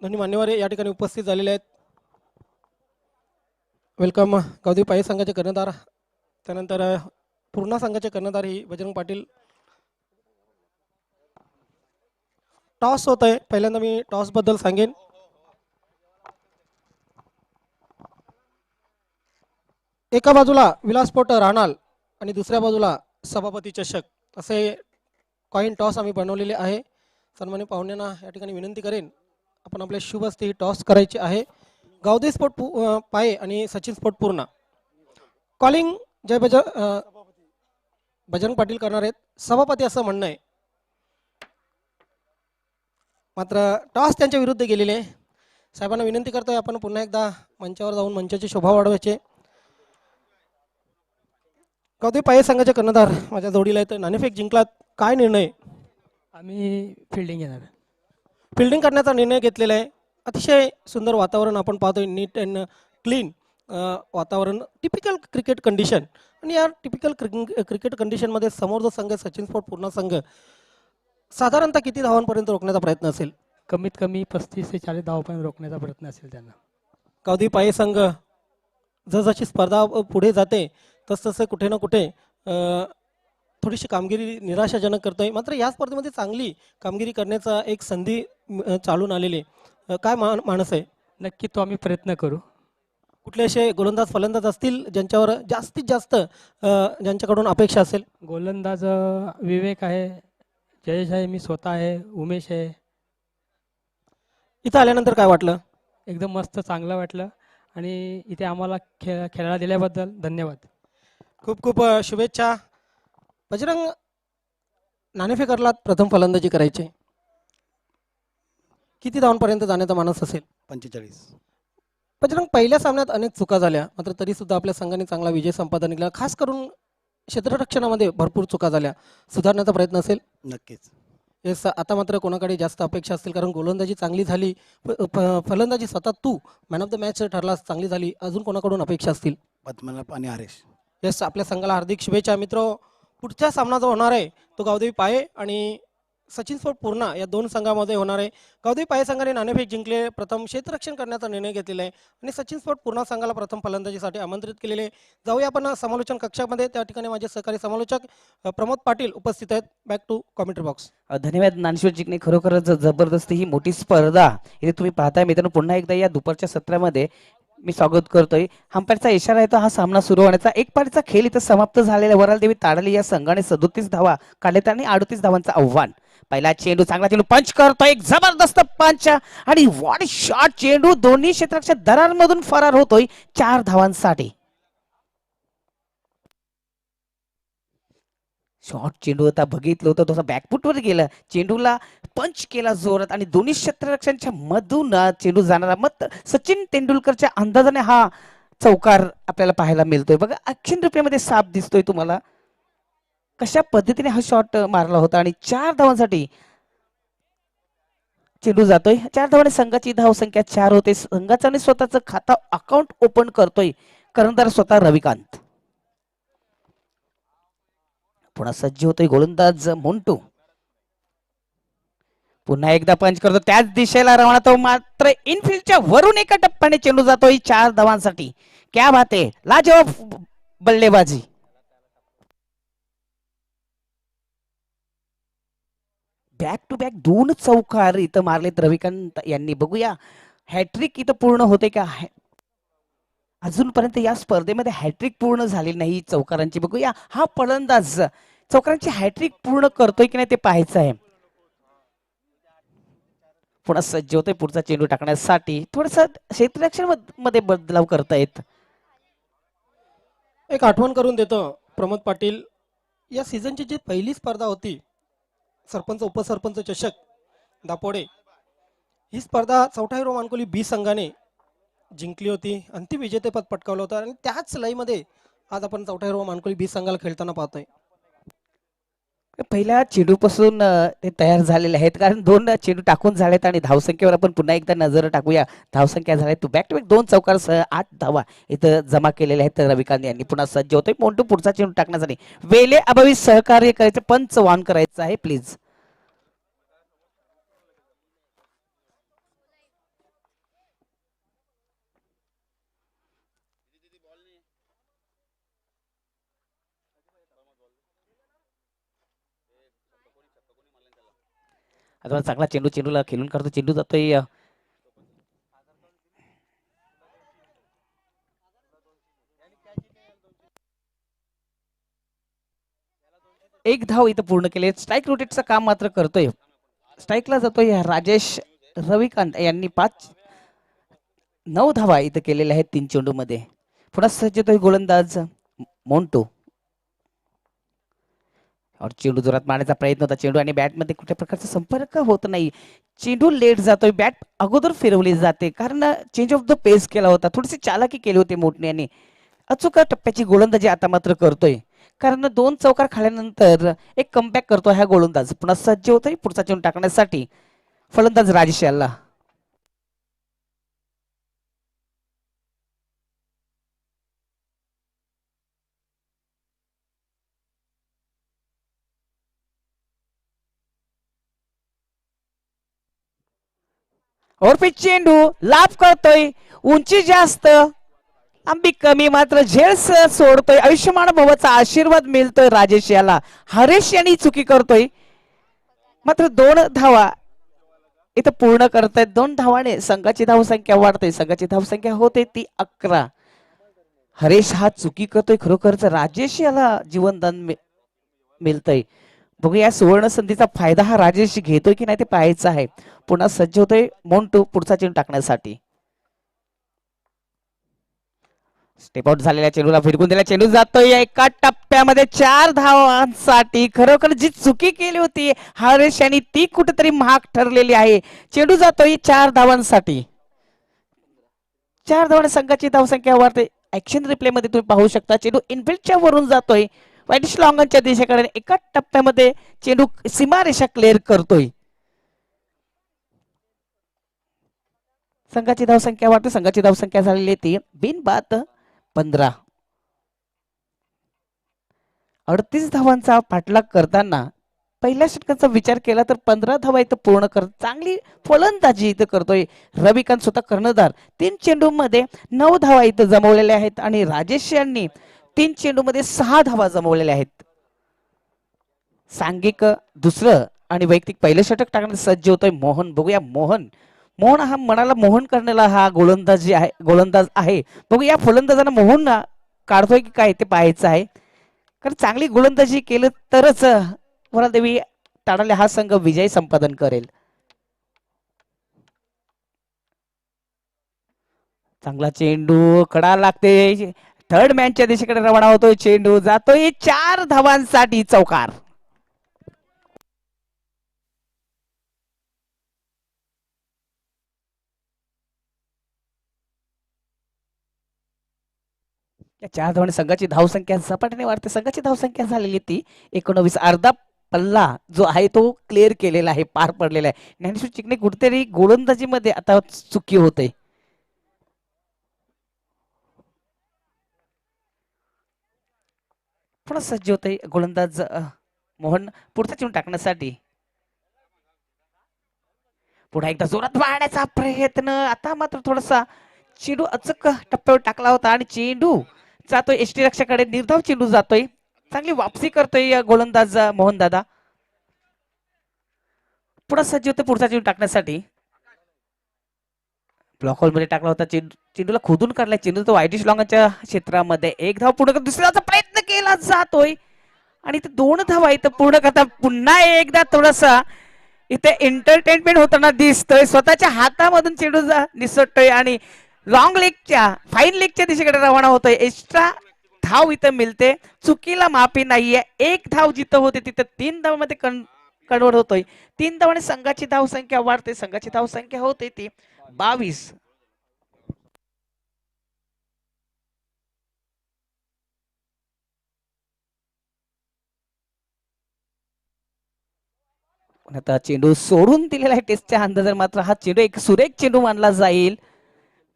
Speaker 2: दोन्ही मान्यवर या ठिकाणी उपस्थित झालेले आहेत. वेलकम. गावदेवी पाये संघाचे कर्णधार, त्यानंतर पूर्णा संघाचे कर्णधार ही बजरंग पाटील. टॉस होत आहे. पहिल्यांदा मी टॉस बद्दल सांगेन. एका बाजूला विलासपोट राहणार आणि दुसऱ्या बाजूला सभापती चषक असे कॉइन टॉस आम्ही बनवलेले आहे. सन्मान्य पाहुण्यांना या ठिकाणी विनंती करेन आपण आपल्या शुभ हस्ते ही टॉस करायची आहे. गावदेवी स्पोर्ट पाये आणि सचिन स्पोर्ट पूर्णा. कॉलिंग जय बजरंग पाटील करणार आहेत, सभापती असं म्हणणं आहे. मात्र टॉस त्यांच्या विरुद्ध गेलेले आहे. साहेबांना विनंती करतोय आपण पुन्हा एकदा मंचावर जाऊन मंचाची शोभा वाढवायची. कवदे पाये संघाचे कर्णधार माझ्या जोडीला आहेत. नाणेफेक जिंकलात, काय निर्णय?
Speaker 4: आम्ही फिल्डिंग घेणार.
Speaker 2: फिल्डिंग करण्याचा निर्णय घेतलेला आहे. अतिशय सुंदर वातावरण आपण पाहतोय, नीट अँड क्लीन वातावरण, टिपिकल क्रिकेट कंडिशन. आणि या टिपिकल क्रिकेट कंडिशनमध्ये समोर जो संघ सचिन स्पोर्ट पूर्ण संघ साधारणतः किती धावांपर्यंत रोखण्याचा प्रयत्न असेल?
Speaker 4: कमीत कमी 35 ते 40 धावांपर्यंत रोखण्याचा प्रयत्न असेल त्यांना.
Speaker 2: कवदी पाये संघ जसजशी स्पर्धा पुढे जाते तसतसे कुठे ना कुठे थोडीशी कामगिरी निराशाजनक करतोय. मात्र या स्पर्धेमध्ये चांगली कामगिरी करण्याचा एक संधी चालून आलेली आहे. काय माणस आहे?
Speaker 4: नक्की तो आम्ही प्रयत्न करू.
Speaker 2: कुठले असे गोलंदाज फलंदाज असतील ज्यांच्यावर जास्तीत जास्त ज्यांच्याकडून अपेक्षा असेल?
Speaker 4: गोलंदाज विवेक आहे, जयेश आहे, मी स्वतः आहे, उमेश आहे.
Speaker 2: इथं आल्यानंतर काय वाटलं?
Speaker 4: एकदम मस्त, चांगलं वाटलं. आणि इथे आम्हाला खेळायला दिल्याबद्दल धन्यवाद.
Speaker 2: खूप खूप शुभेच्छा. बजरंग, नाणेफेकरला प्रथम फलंदाजी करायची, किती धावांपर्यंत जाण्याचा मानस असेल?
Speaker 5: 45.
Speaker 2: बजरंग, पहिल्या सामन्यात अनेक चुका झाल्या, मात्र तरी सुद्धा आपल्या संघाने चांगला विजय संपादन केला. खास करून क्षेत्ररक्षणामध्ये भरपूर चुका झाल्या, सुधारण्याचा प्रयत्न असेल?
Speaker 5: नक्कीच.
Speaker 2: येस. आता मात्र कोणाकडे जास्त अपेक्षा असतील, कारण गोलंदाजी चांगली झाली, फलंदाजी स्वतः तू मॅन ऑफ द मॅच ठरलास, चांगली झाली. अजून कोणाकडून अपेक्षा असतील?
Speaker 5: पद्मनाभ आणि हरेश.
Speaker 2: येस. आपल्या संघाला हार्दिक शुभेच्छा. मित्र, पुढचा सामना जो होणार आहे तो गावदेवी पाये आणि सचिन स्पोर्ट पूर्णा या दोन संघामध्ये होणार आहे. गावदेवी पाये संघाने नाणेफेक जिंकले, प्रथम क्षेत्ररक्षण करण्याचा निर्णय घेतलेला आहे आणि सचिन स्पोर्ट पूर्णा संघाला प्रथम फलंदाजीसाठी आमंत्रित केलेले. जाऊया आपण समालोचन कक्षामध्ये. त्या ठिकाणी माझे सहकारी समालोचक प्रमोद पाटील उपस्थित आहेत. Back to commentary box.
Speaker 1: धन्यवाद ज्ञानेश्वर जिंकणे, खरोखरच जबरदस्त ही मोठी स्पर्धा इथे तुम्ही पाहताय. मित्रांनो, पुन्हा एकदा या दुपारच्या सत्रामध्ये मी स्वागत करतोय. अंपायरचा इशारा आहे तो हा सामना सुरू होण्याचा. एक पारीचा खेळ इथं समाप्त झालेला. वरालदेवी ताडाली या संघाने 37 धावा काढल्यात आणि 38 धावांचं आव्हान. पहिला चेंडू, चांगला चेंडू पंच करतोय, एक जबरदस्त पंच आणि वॉट शॉट. चेंडू दोन्ही क्षेत्राच्या दरारमधून फरार होतोय 4 धावांसाठी. शॉर्ट चेंडू होता, बघितलं होतं तसं बॅकफुटवर गेलं, चेंडूला पंच केला जोरात आणि दोन्ही क्षेत्ररक्षकांच्या मधून चेंडू जाणारा. मग सचिन तेंडुलकरच्या अंदाजाने हा चौकार आपल्याला पाहायला मिळतोय. बघा, अक्षिण रुपयामध्ये साप दिसतोय तुम्हाला, कशा पद्धतीने हा शॉट मारला होता. आणि 4 धावांसाठी चेंडू जातोय. 4 धावांनी संघाची धावसंख्या 4 होते. संघाचं आणि स्वतःचं खाता अकाउंट ओपन करतोय कर्णधार स्वतः रविकांत. पुन्हा सज्ज होतोय गोलंदाज मोंटू. पुन्हा एकदा पंच करतो, त्याच दिशेला रवाना तो, मात्र इनफिल्डच्या वरून एका टप्प्याने चेंडू जातोय 4 धावांसाठी. क्या बात आहे, लाजवाब बल्लेबाजी. बॅक टू बॅक 2 चौकार इथं मारलेत रविकांत यांनी. बघूया हॅट्रिक इथं पूर्ण होते का. अजूनपर्यंत या स्पर्धेमध्ये हॅट्रिक पूर्ण झाली नाही चौकारांची. बघूया हा फलंदाज चौकारांची हॅट्रिक पूर्ण करतोय की नाही ते पाहायचं आहे. पुन्हा सज्ज होतोय पुढचा चेंडू टाकण्यासाठी. थोडस क्षेत्ररक्षण मध्ये बदलाव करतायत.
Speaker 2: एक आठवण करून देतो प्रमोद पाटील, या सीझनची जी पहिली स्पर्धा होती सरपंच उपसरपंच चषक दापोडे, ही स्पर्धा चौथा हिरो मानकोली बी संघाने जिंकली होती. अंतिम विजेतेपद पटकावलं होतं आणि त्याच लयमध्ये आज आपण चौथा हिरो मानकोली बी संघाला खेळताना पाहतोय.
Speaker 1: पहिल्या चेंडूपासून ते तयार झालेले आहेत, कारण 2 चेंडू टाकून झालेत. आणि धावसंख्येवर आपण पुन्हा एकदा नजर टाकूया. धावसंख्या झाल्या टू बॅक 2 चौकारासह 8 धावा इथं जमा केलेल्या आहेत रविकांत यांनी. पुन्हा सज्ज होतोय मोंटू पुढचा चेंडू टाकण्यासाठी. वेले अभावी सहकार्य करायचं, पंच वान करायचं आहे प्लीज. आता चांगला चेंडू, चेंडूला खेळून काढतो, चेंडू जातोय. एक धाव इथं पूर्ण केले. स्ट्राईक रोटेटचं काम मात्र करतोय. स्ट्राईकला जातोय राजेश रविकांत यांनी 9 धावा इथं केलेल्या आहेत 3 चेंडू मध्ये. पुन्हा सज्ज होतोय गोलंदाज मोंटू. और चेंडू जोरात मारण्याचा प्रयत्न होता. चेंडू आणि बॅटमध्ये कुठल्या प्रकारचा संपर्क होत नाही. चेंडू लेट जातोय. बॅट अगोदर फिरवली जाते कारण चेंज ऑफ द पेस केला होता. थोडीशी चालाकी केली होती मोटने आणि अचूक टप्प्याची गोलंदाजी आता मात्र करतोय. कारण 2 चौकार खाल्यानंतर एक कमबॅक करतो हा गोलंदाज. पुन्हा सज्ज होतोय पुढचा चेंडू टाकण्यासाठी फलंदाज राजेश याला. और पिच चेंडू लाभ करतोय. उंची जास्त आंबी कमी मात्र झेल सोडतोय. आयुष्यमान भवाचा आशीर्वाद मिळतोय राजेश याला. हरेश यांनी चुकी करतोय मात्र 2 धावा इथं पूर्ण करतायत. 2 धावाने संघाची धावसंख्या वाढते. संघाची धावसंख्या होते ती 11. हरेश हा चुकी करतोय. खरोखरच राजेश याला जीवनदान मिळतंय. बघूया सुवर्ण संधीचा फायदा हा राजेश घेतोय की नाही ते पाहायचं आहे. पुन्हा सज्ज होतोय मोंटू पुढचा चेंडू टाकण्यासाठी. स्टेप आउट झालेल्या चेंडूला फिरकून दिला. चेंडू जातोय एका टप्प्यामध्ये 4 धावांसाठी. खरोखर जी चुकी केली होती हरेश यांनी ती कुठेतरी महाग ठरलेली आहे. चेंडू जातोय 4 धावांसाठी. 4 धावांनी संघाची धावसंख्या वाढते. ऍक्शन रिप्ले मध्ये तुम्ही पाहू शकता चेंडू इनफिल्डच्या वरून जातोय. वाईट लॉंगनच्या दिशेकडे एका टप्प्यामध्ये चेंडू सीमारेषा क्लिअर करतोय. संघाची धावसंख्या वाढते. संघाची धावसंख्या झालेली ती बिनबाद 15. 38 धावांचा पाठलाग करताना पहिल्या षटकांचा विचार केला तर 15 धावा इथं पूर्ण करत चांगली फलंदाजी इथं करतोय रविकांत स्वतः कर्णधार. 3 चेंडूमध्ये 9 धावा इथं जमवलेल्या आहेत आणि राजेश यांनी 3 चेंडूमध्ये 6 धावा जमवलेल्या आहेत. सांघिक दुसरं आणि वैयक्तिक पहिलं षटक टाकण्यास सज्ज होतोय मोहन. बघूया मोहन हा मनाला मोहन करण्याला हा गोलंदाज आहे. बघूया फलंदाजांना मोहन काढतोय की काय ते पाहायचं आहे. कारण चांगली गोलंदाजी केलं तरच वरादेवी ताडाले हा संघ विजय संपादन करेल. चांगला चेंडू कडा लागते. थर्ड मॅनच्या दिशेकडे रवाना होतोय. चेंडू जातोय 4 धावांसाठी चौकार. या 4 धावांनी संघाची धावसंख्या झपाट्याने वाढते. संघाची धावसंख्या झालेली ती 19. अर्धा पल्ला जो आहे तो क्लिअर केलेला आहे पार पडलेला आहे. ज्ञानेश्वर चिकणे कुठेतरी गोलंदाजीमध्ये आता चुकी होते. पुन्हा सज्ज होते गोलंदाज मोहन पुढचा चेंडू टाकण्यासाठी. पुन्हा एकदा जोरात वाढण्याचा प्रयत्न. आता मात्र थोडासा चेंडू अचूक टप्प्यावर टाकला होता आणि चेंडू जातोय एसटी रक्षाकडे. निर्धाव चेंडू जातोय. चांगली वापसी करतोय गोलंदाज मोहन दादा. पुन्हा सज्ज होते पुढचा चेंडू टाकण्यासाठी. ब्लॉक होल मध्ये टाकला होता. चेंडूला खोदून काढलाय. चेंडू तो वाईटिश लॉंगच्या क्षेत्रामध्ये 1 धाव पूर्ण करत दुसऱ्याचा प्रयत्न केला जातोय आणि इथे 2 धावा इथं पूर्ण करता. पुन्हा एकदा थोडासा इथे एंटरटेनमेंट होताना दिसतोय. स्वतःच्या हातामधून चेंडू निसटतोय आणि लॉंग लेगच्या फाईन लेगच्या दिशेकडे रवाना होतोय. एक्स्ट्रा धाव इथं मिळते. चुकीला माफी नाहीये. 1 धाव जिथं होते तिथं 3 धावांमध्ये कन्वर्ट होतोय. 3 धावांनी संघाची धावसंख्या वाढते. संघाची धावसंख्या होते ती 22. आता चेंडू सोडून दिलेला आहे टेस्टच्या अंदाजात. मात्र हा चेंडू एक सुरेख चेंडू मानला जाईल.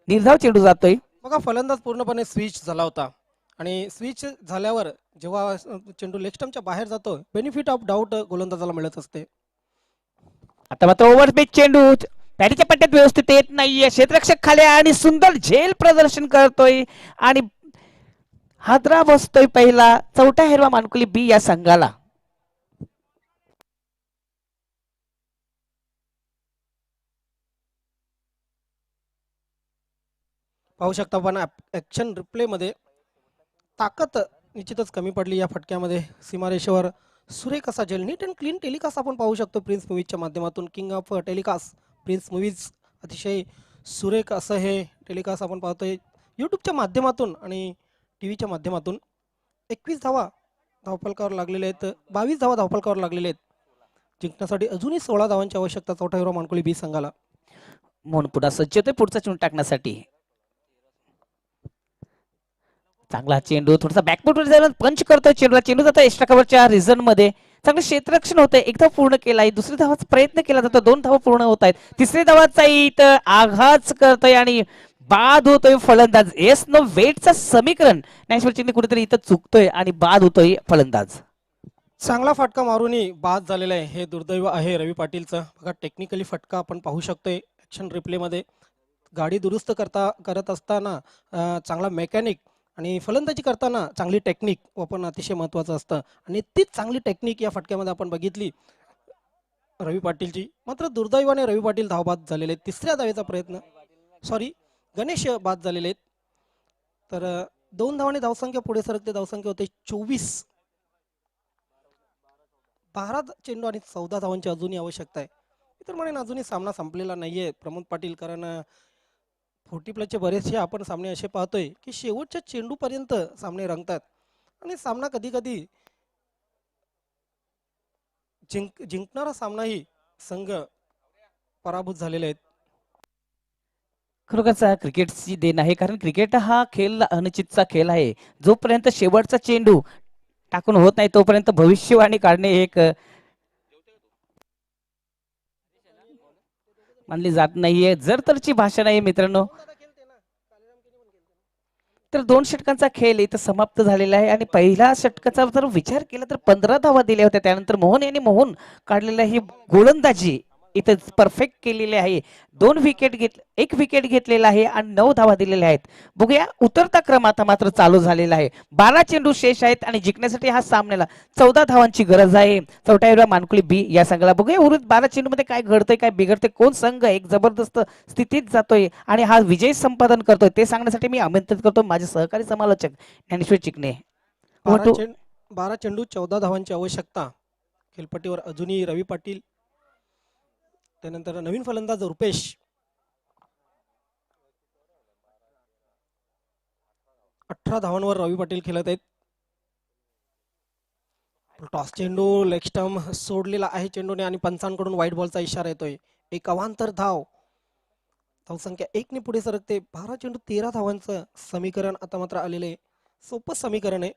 Speaker 1: निर्धाव चेंडू जातोय.
Speaker 2: बघा फलंदाज पूर्णपणे स्विच झाला होता आणि स्विच झाल्यावर जेव्हा चेंडू लेग स्टंपच्या बाहेर जातो बेनिफिट ऑफ डाऊट गोलंदाजाला मिळत असते.
Speaker 1: आता मात्र ओव्हर पिच चेंडू पॅडीच्या पट्ट्यात व्यवस्थित येत नाहीये. क्षेत्ररक्षक खाली आणि सुंदर झेल प्रदर्शन करतोय आणि हादरा बसतोय पहिला. 4था हिरवा मानकुली बी या संघाला.
Speaker 2: पाहू शकता पण ऍक्शन रिप्ले मध्ये ताकद निश्चितच कमी पडली या फटक्यामध्ये. सीमारेषेवर सुरेख असा जेल नीट अँड क्लीन टेलिकास्ट आपण पाहू शकतो प्रिन्स मूवीजच्या माध्यमातून. King of telecast Prince Movies. अतिशय सुरेख असं हे टेलिकास्ट आपण पाहतोय यूट्यूबच्या माध्यमातून आणि टी व्हीच्या माध्यमातून. 21 धावा धावफलकावर लागलेले आहेत. 22 धावा धावफलकावर लागलेले आहेत. जिंकण्यासाठी अजूनही 16 धावांची आवश्यकता चौथा हिरो मानकोली बी संघाला.
Speaker 1: मोहन पुन्हा सज्ज होतोय पुढचा चेंडू टाकण्यासाठी. चांगला चेंडू थोडासा बॅकफुटवर जाऊन पंच करतोय चेंडूला. चेंडू जातो एक्स्ट्रा कव्हरच्या रिझन मध्ये. चांगलं क्षेत्ररक्षण होतंय. एकदा पूर्ण केलाय. दुसरी धावाचा प्रयत्न केला जातो. 2 धावा पूर्ण होत आहेत. तिसरी धावाचा इथं आघात करतोय आणि बाद होतोय फलंदाज. येस नो वेटचा समीकरण ज्ञानेश्वर चिखणे कुठेतरी इथं चुकतोय आणि बाद होतोय फलंदाज.
Speaker 2: चांगला फटका मारूनही बाद झालेला आहे. हे दुर्दैव आहे रवी पाटीलचं. बघा टेक्निकली फटका आपण पाहू शकतोय ॲक्शन रिप्लेमध्ये. गाडी दुरुस्त करत असताना चांगला मेकॅनिक आणि फलंदाजी करताना चांगली टेक्निक वापरणं अतिशय महत्त्वाचं असतं आणि तीच चांगली टेक्निक या फटक्यामध्ये आपण बघितली रवी पाटीलची. मात्र दुर्दैवाने रवी पाटील धावबाद झालेले आहेत. तिसऱ्या धावेचा प्रयत्न गणेश बाद झालेले आहेत. तर 2 धावांनी धावसंख्या पुढे सरकते. धावसंख्या होते 24. 12 चेंडू आणि 14 धावांची अजूनही आवश्यकता आहे. तर म्हणेन अजूनही सामना संपलेला नाहीये प्रमोद पाटील. कारण 40+ बरेचसे आपण सामने असे पाहतोय की शेवटच्या चेंडूपर्यंत सामने रंगतात आणि सामना कधी कधी जिंकणारा सामनाही संघ पराभूत झालेले आहेत.
Speaker 1: खरोखरच क्रिकेटची देण आहे. कारण क्रिकेट हा खेळ अनिश्चितचा खेळ आहे. जोपर्यंत शेवटचा चेंडू टाकून होत नाही तोपर्यंत भविष्यवाणी काढणे एक मानली जात नाहीये. जर तरची भाषा नाही मित्रांनो. तर 2 षटकांचा खेळ इथं समाप्त झालेला आहे आणि पहिल्या षटकाचा जर विचार केला तर 15 धावा दिल्या होत्या. त्यानंतर मोहन यांनी काढलेला ही गोलंदाजी इथं परफेक्ट केलेली आहे. 1 विकेट घेतलेला आहे आणि 9 धावा दिलेल्या आहेत. बघूया उतरता क्रम आता मात्र चालू झालेला आहे. 12 चेंडू शेष आहेत आणि जिंकण्यासाठी हा सामन्याला 14 धावांची गरज आहे. चौथा मानकुली बी या संघाला. बघूया उर्वरित 12 चेंडू मध्ये काय घडतंय काय बिघडतंय. कोण संघ एक जबरदस्त स्थितीत जातोय आणि हा विजय संपादन करतोय ते सांगण्यासाठी मी आमंत्रित करतो माझे सहकारी समालोचक ज्ञानेश्वर चिखणे.
Speaker 2: 12 चेंडू 14 धावांची आवश्यकता. खेळपट्टीवर अजूनही रवी पाटील, त्यानंतर नवीन फलंदाज रुपेश. 18 धावांवर रवी पाटील खेळत आहेत. टॉस चेंडू लेग स्टंप सोडलेला आहे चेंडूने आणि पंचांकडून व्हाईट बॉलचा इशारा येतोय. एक अवांतर धावसंख्या 1 ने पुढे सरकते. 12 चेंडू 13 धावांचं समीकरण आता मात्र आलेले सोपं समीकरण आहे.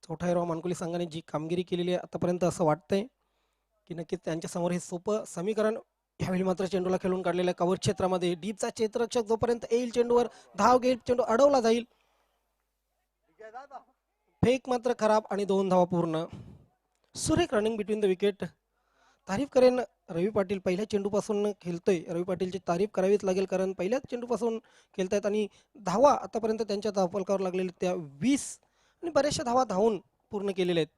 Speaker 2: चौथा हिरो मानकुली संघाने जी कामगिरी केलेली आहे आतापर्यंत असं वाटतंय की नक्कीच त्यांच्या समोर हे सोपं समीकरण. यावेळी मात्र चेंडूला खेळून काढलेल्या कव्हर क्षेत्रामध्ये डीपचा क्षेत्ररक्षक जोपर्यंत येईल चेंडूवर धाव घेईल. चेंडू अडवला जाईल. फेक मात्र खराब आणि 2 धावा पूर्ण. सुरेख रनिंग बिटवीन द विकेट. तारीफ करेन रवी पाटील. पहिल्या चेंडूपासून खेळतोय. रवी पाटीलची तारीफ करावीच लागेल कारण पहिल्याच चेंडूपासून खेळतायत आणि धावा आतापर्यंत त्यांच्या धावफलकावर लागलेल्या त्या 20 आणि बऱ्याचशा धावा धावून पूर्ण केलेल्या आहेत.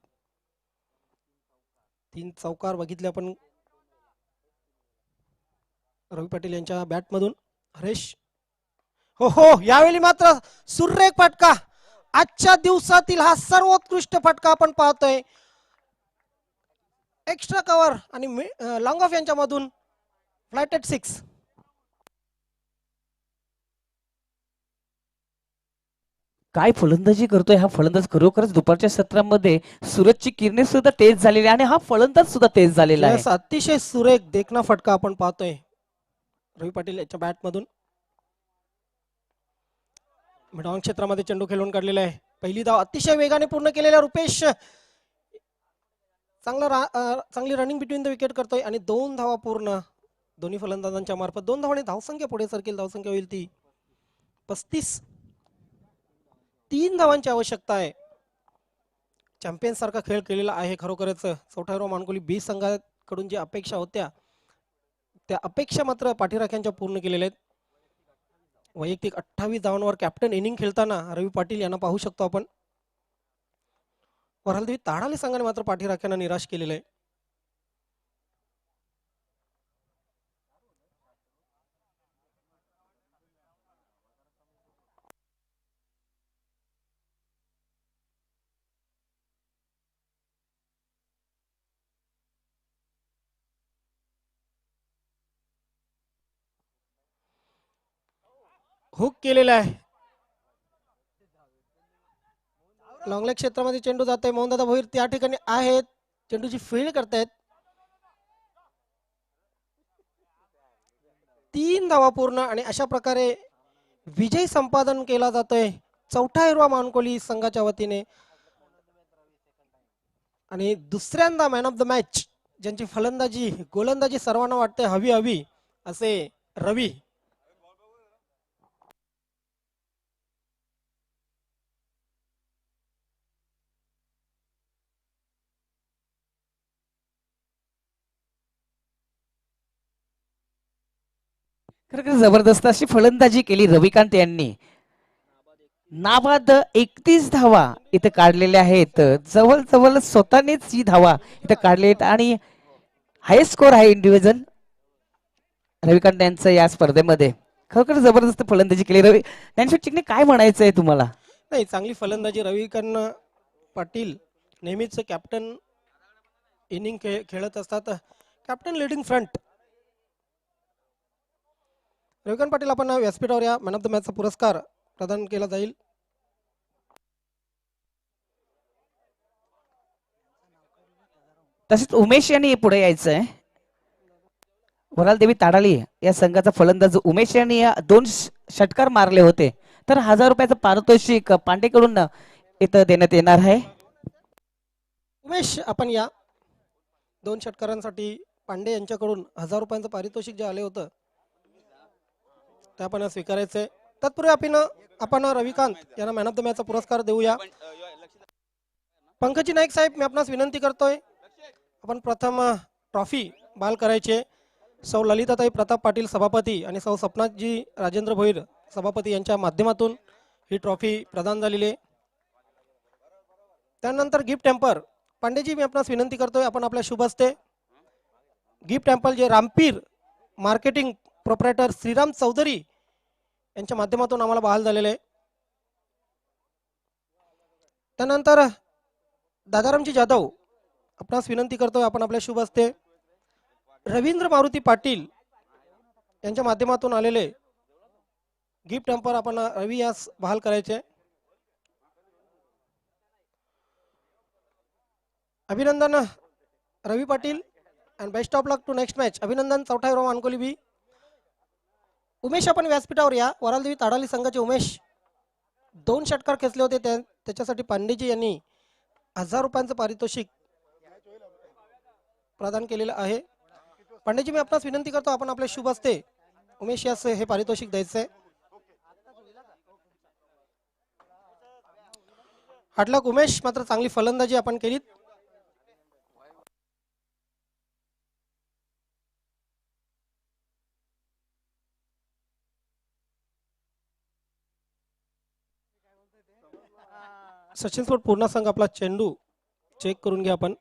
Speaker 2: 3 चौकार बघितले आपण रवी पाटील यांच्या बॅटमधून. हरेश हो यावेळी मात्र सुरेख फटका. आजच्या दिवसातील हा सर्वोत्कृष्ट फटका आपण पाहतोय. एक्स्ट्रा कव्हर आणि लॉंग ऑफ यांच्यामधून फ्लाइट एट 6.
Speaker 1: काय फलंदाजी करतोय हा फलंदाज. खरोखरच दुपारच्या सत्रामध्ये सूरजची किरणे सुद्धा तेज झालेली आणि हा फलंदाज सुद्धा तेज झालेला आहे.
Speaker 2: अतिशय सुरेख देखना फटका आपण पाहतोय रवी पाटील याच्या बॅटमधून. मिडऑन क्षेत्रामध्ये चेंडू खेळून काढलेला आहे. पहिली धाव अतिशय वेगाने पूर्ण केलेला रुपेश. चांगली रनिंग बिटवीन द विकेट करतोय आणि 2 धावा पूर्ण दोन्ही फलंदाजांच्या मार्फत. 2 धावांनी धावसंख्या पुढे सरकेल. धावसंख्या होईल ती 35. 3 धावांची आवश्यकता आहे. चॅम्पियन सारखा खेळ केलेला आहे खरोखरच. चौथा हिरो मानकुली बी संघाकडून जी अपेक्षा होत्या त्या अपेक्षा मात्र पाठीराख्यांच्या पूर्ण केलेल्या आहेत. वैयक्तिक 28 धावांवर कॅप्टन इनिंग खेळताना रवी पाटील यांना पाहू शकतो आपण. वरालदेवी ताडाले संघाने मात्र पाठीराख्यांना निराश केलेलं आहे. हुक केलेला आहे. लॉंगलेग क्षेत्रामध्ये चेंडू जातोय. मोहनदादा भोईर त्या ठिकाणी आहेत, चेंडूची फील्ड करतायत. 3 धावा पूर्ण आणि अशा प्रकारे विजय संपादन केला जातोय चौथा हिरवा मानकोली संघाच्या वतीने. आणि दुसऱ्यांदा मॅन ऑफ द मॅच ज्यांची फलंदाजी गोलंदाजी सर्वांना वाटते हवी हवी असे रवी.
Speaker 1: खरं जबरदस्त अशी फलंदाजी केली रविकांत यांनी. नाबाद 31 धावा इथे काढलेल्या आहेत. जवळ स्वतःनेच ही धावा इथे काढले आहेत आणि हायस्ट स्कोर आहे इंडिव्हिज्युअल रविकांत यांचं या स्पर्धेमध्ये. खरोखर जबरदस्त फलंदाजी केली. रवी ज्ञानेश्वर चिकणे, काय म्हणायचं आहे तुम्हाला?
Speaker 2: नाही, चांगली फलंदाजी रविकांत पाटील नेहमीच कॅप्टन इनिंग खेळत असतात. Captain leading front. Ravikant Patil आपण व्यासपीठावर या. मॅन ऑफ द मॅचचा पुरस्कार प्रदान केला जाईल.
Speaker 1: तसेच उमेश यांनी पुढे यायचं आहे. वरालदेवी ताडाली या संघाचा फलंदाज उमेश यांनी 2 षटकार मारले होते. तर 1000 रुपयाचं पारितोषिक पांडेकडून इथं देण्यात येणार आहे.
Speaker 2: उमेश आपण या. 2 षटकारांसाठी पांडे यांच्याकडून 1000 रुपयांचं पारितोषिक जे आले होतं ते आपण स्वीकारायचंय. तत्पूर्वी आपण रविकांत यांना मॅन ऑफ द मॅचचा पुरस्कार देऊया. पंकजी नाईक साहेब, मी आपणास विनंती करतोय, आपण प्रथम ट्रॉफी बाल करायचे. सौ ललिताताई प्रताप पाटील सभापती आणि सौ सपनाजी राजेंद्र भोईर सभापती यांच्या माध्यमातून ही ट्रॉफी प्रदान झालेली आहे. त्यानंतर गिफ्ट टेम्पर. पांडेजी, मी आपणास विनंती करतोय, आपण आपल्या शुभ हस्ते गिफ्ट टेम्पल जे रामपीर मार्केटिंग प्रोप्रायटर श्रीराम चौधरी यांच्या माध्यमातून आम्हाला बहाल झालेले आहे. त्यानंतर दादारामजी जाधव, आपणास विनंती करतोय, आपण आपल्या शुभ हस्ते रवींद्र मारुती पाटील यांच्या माध्यमातून आलेले गिफ्ट टेम्पर आपण रवी यास बहाल करायचे. अभिनंदन Ravi Patil and best of luck to next match. अभिनंदन. चौथा हिरवा मानकोली बी. उमेश, आपण व्यासपीठावर या. वरालदेवी ताडाली संघाचे उमेश 2 षटकार खेचले होते, त्याच्यासाठी पांडेजी यांनी 1000 रुपयांचं पारितोषिक प्रदान केलेलं आहे. पांडेजी, मी आपणास विनंती करतो, आपण आपल्या शुभ हस्ते उमेश यास हे पारितोषिक द्यायचंय. हाटलाक उमेश, मात्र चांगली फलंदाजी आपण केलीत. सचिन स्पोर्ट पूर्ण संघ आपला चेंडू चेक करून घ्या आपण.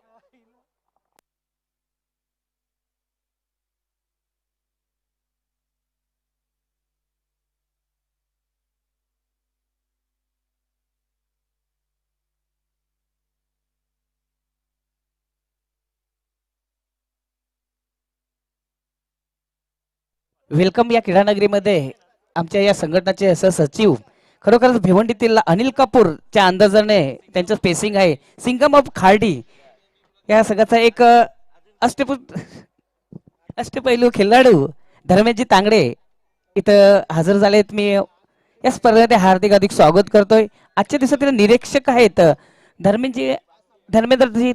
Speaker 1: वेलकम या क्रीडानगरीमध्ये आमच्या या संघटनाचे सचिव खरोखरच भिवंडीतील अनिल कपूरच्या अंदाजाने त्यांचं स्पेसिंग आहे. सिंगम ऑफ खार्डी या संघाचा एक अष्टपैलू खेळाडू धर्मेशजी तांगडे इथं हजर झालेत. मी या स्पर्धेमध्ये हार्दिक स्वागत करतोय. आजच्या दिवसातील निरीक्षक आहेत धर्मेंद्रजी